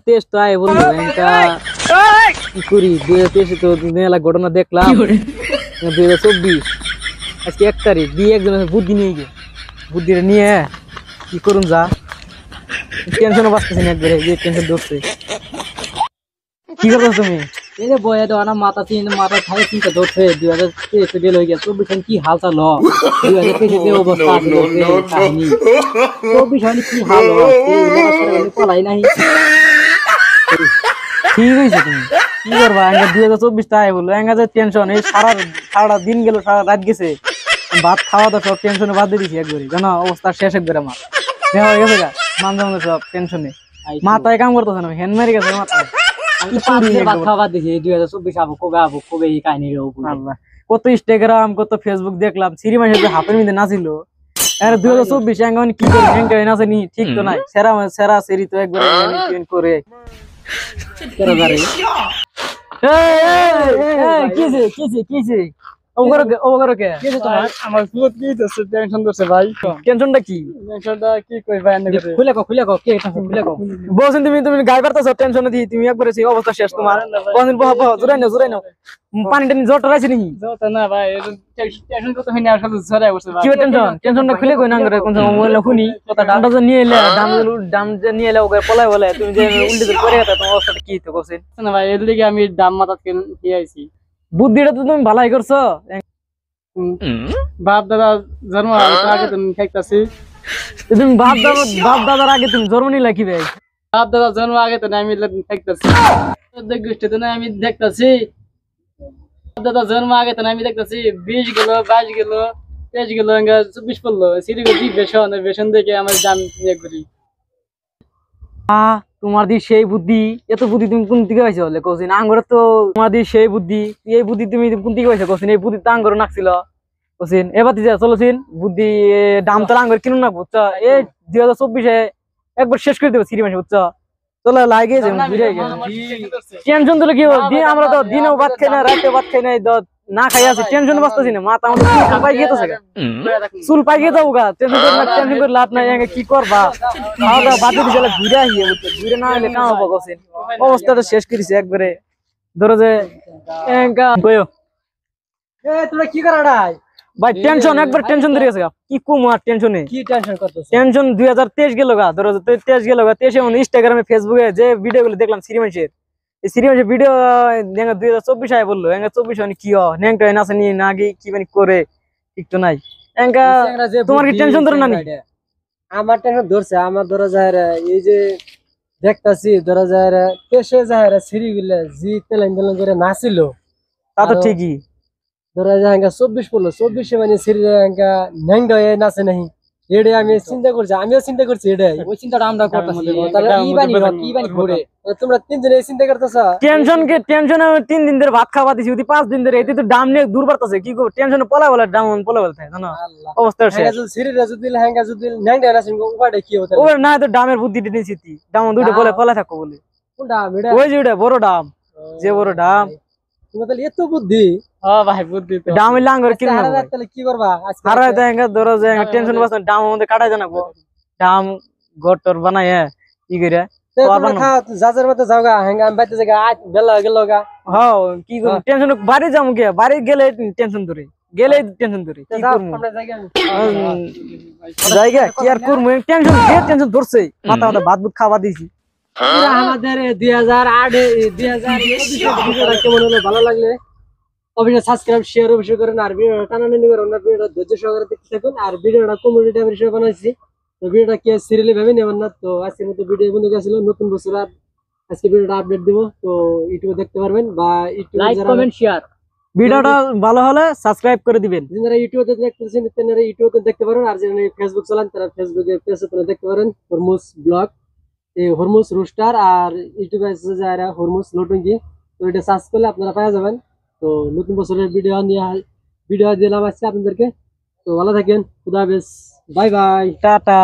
তেইশ তো আয় বললো কি করি 2023 তো মেলা ঘটনা দেখলাম 2024 আজকে 1 তারিখ দিয়ে একজনের বুদ্ধি নিয়ে গিয়ে বুদ্ধিটা নিয়ে কি করুন যা টেনশনও বাঁচতেছি না একবারে যে টেনশন ধরছে কি করছো তুমি এই যে বয়ে তো না মাথা খাই চিন্তা ধরছে 2023 বেল হয়ে গেছে 24 কি হাল চাল 2023 যে অবস্থা আছে কাহিনী 24 কি হাল পলাই নাই ঠিক হয়েছে তুমি কি করবা 2024 টাই বললো টেনশন এই সারা দিন গেল সারা রাত গেছে ভাত খাওয়া তো সব টেনশনে বাদ দিয়ে দিছি একবারে জানো অবস্থা শেষ একবারে আমার হয়ে গেছে গা মাঝে মাঝে সব টেনশনে মাথায় কাম করতেছে না হ্যান্ড মেরে গেছে মাথায় ভাত খাওয়া বাদ দিছি 2024 কবে এই কাহিনী কত ইনস্টাগ্রাম কত ফেসবুক দেখলাম সিরি মাসে হাতের মধ্যে নাছিল 2024 কি করে নাচেনি ঠিক তো নাই সেরা সেরি তো একবার করে অবস্থা শেষ তোমার পানি টানি জ্বর টরাইছে নাকি খুলে কই না শুনি নিয়ে এলে দাম নিয়ে এলে পলাই বলে তুমি যে উল্টে করে তোমার অবস্থাটা কি তো করছেন না ভাই এর দিকে আমি দাম মাথা দিয়ে আইছি বুদ্ধিটা তো তুমি ভালাই করছো বাপ দাদা জন্ম আগে তুমি খাইতাছি তুমি বাপ দাদার আগে তুমি জন্ম নিলা কি ভাই বাপ দাদা জন্ম আগে তো আমি খাইতাছি গোষ্ঠীতে না আমি দেখতাছি বাপ দাদা জন্ম আগে তো আমি দেখতাছি 20 গেল 22 গেল 23 গেল 24 পড়লো সিরিগতি বেশন দেখে আমার দাম নিয়ে করি তোমার দি সেই বুদ্ধি এত বুদ্ধি তুমি কোন দিকে পাইছো বলে কোসিন আঙ্গরে তো তোমার দি সেই বুদ্ধি এই বুদ্ধি তুমি কোন দিকে পাইছো কোসিন এই বুদ্ধি তো আঙ্গরে নাকছিল কোসিন এবার দিছে চলোসিন বুদ্ধি দাম তো আঙ্গরে কিনুন না বুঝছো এই 2024 একবার শেষ করে দেব সিরি মাসে বুঝছো চলো লাগে যে ঘুরে গেছে টেনশন দিলে কি হবে দিন আমরা তো দিনেও ভাত খাই না রাতে ভাত খাই না না খাই আছে টেনশন বাঁচতেছি না মাথা আমাদের পাই গিয়েছে চুল পাই গিয়ে যাবো গা টেনশন করে লাভ নাই কি করবা খাওয়া দাওয়া বাদ দিয়ে গেলে ঘুরে আসিয়ে ঘুরে না হলে কাম হবো গোসিন অবস্থাটা শেষ করেছে একবারে ধরো যে তোরা কি করাটাই ভাই টেনশন একবার টেনশন ধরে গেছে কি কম আর টেনশনে কি টেনশন করতেছ টেনশন 2023 গেল গা ধরো 23 গেল গা 23 এ ইনস্টাগ্রামে ফেসবুকে যে ভিডিওগুলো দেখলাম সিরিমাসের এই সিরিমাসের ভিডিও 2024 আয় বললো 24 মানে কি ন্যাংটা নাচে নিয়ে না গিয়ে কি মানে করে ঠিক তো নাই তোমার কি টেনশন ধরে না আমার টেনশন ধরছে আমার ধরা যায় এই যে দেখতাছি ধরা যায় পেশে যায় সিরিগুলো জি তেলেন তেলেন করে নাচিল তা তো ঠিকই ধরা যায় 24 পড়লো 24 মানে সিরি ন্যাংটা নাচে নাই এটাই আমি চিন্তা করছি আমিও চিন্তা করছি এটাই ওই চিন্তাটা আমরা করতেছি তাহলে কি বানি ঘুরে তোমরা তিনজনে চিন্তা করতেছো টেনশন 3 দিন ধরে ভাত খাওয়া দিছি যদি 5 দিন ধরে এতে তো দাম নিয়ে দূর বাড়তাছে কি গো টেনশনে পলা বলে দাম পলা বলতে জানো অবস্থা শেষ সিরিরা যদি লেহেঙ্গা যদি ন্যাংটা নাচেন উপায়টা কি হতো ও না তো দামের বুদ্ধিটা নিছি দাম দুটো বলে পলা থাকো বলে কোন দাম এটা ওই যে ওটা বড় দাম যে বড় দাম তুমি তাহলে এত বুদ্ধি ভাই বুদ্ধি তো দাম লাঙ্গর কি না তাহলে কি করবা আজকে হারা দেঙ্গা ধরো যে টেনশন বাস দাম আমাদের কাটাই জানাবো দাম গটর বানায় কি করে যাজার মতো যাওগা হেঙ্গা আমি বাইতে জায়গা আজ বেলা গেলগা হ্যাঁ কি করব টেনশন বাড়ি যামু কে বাড়ি গেলে টেনশন ধরে গেলে টেনশন ধরে কি করব আমরা জায়গা কি আর করব টেনশন ধরছে মাথা ভাত খাওয়া দিছি আমাদের 2008 2024 কেমন হলো ভালো লাগলে অবশ্যই সাবস্ক্রাইব শেয়ার অবশ্যই করেন আর ভিডিওটা টানাটানি করেন না ভিডিওটা ধৈর্য সহকারে দেখতে থাকুন আর ভিডিওটা কমেডি টাইপের হিসেবে বানাইছি তো ভিডিওটা কি সিরিয়ালি ভাবে নেবেন না তো আজকের মতো ভিডিও বন্ধ গেছিল নতুন বছর আর আজকে ভিডিওটা আপডেট দিব তো ইউটিউবে দেখতে পারবেন বা ইউটিউবে লাইক কমেন্ট শেয়ার ভিডিওটা ভালো হলে সাবস্ক্রাইব করে দিবেন যারা ইউটিউবে দেখতেছেন তারা ইউটিউবে দেখতে পারেন আর যারা ফেসবুক চালান তারা ফেসবুকে পেজে দেখতে পারেন হরমুজ ব্লগ এই হরমুজ রুস্টার আর ইউটিউবে যারা হরমুজ লটঙ্গি তো এটা সার্চ করলে আপনারা পেয়ে যাবেন তো নতুন বছরের ভিডিও দিলাম আজকে আপনাদেরকে তো ভালো থাকেন খুদা হাফেজ বাই বাই টাটা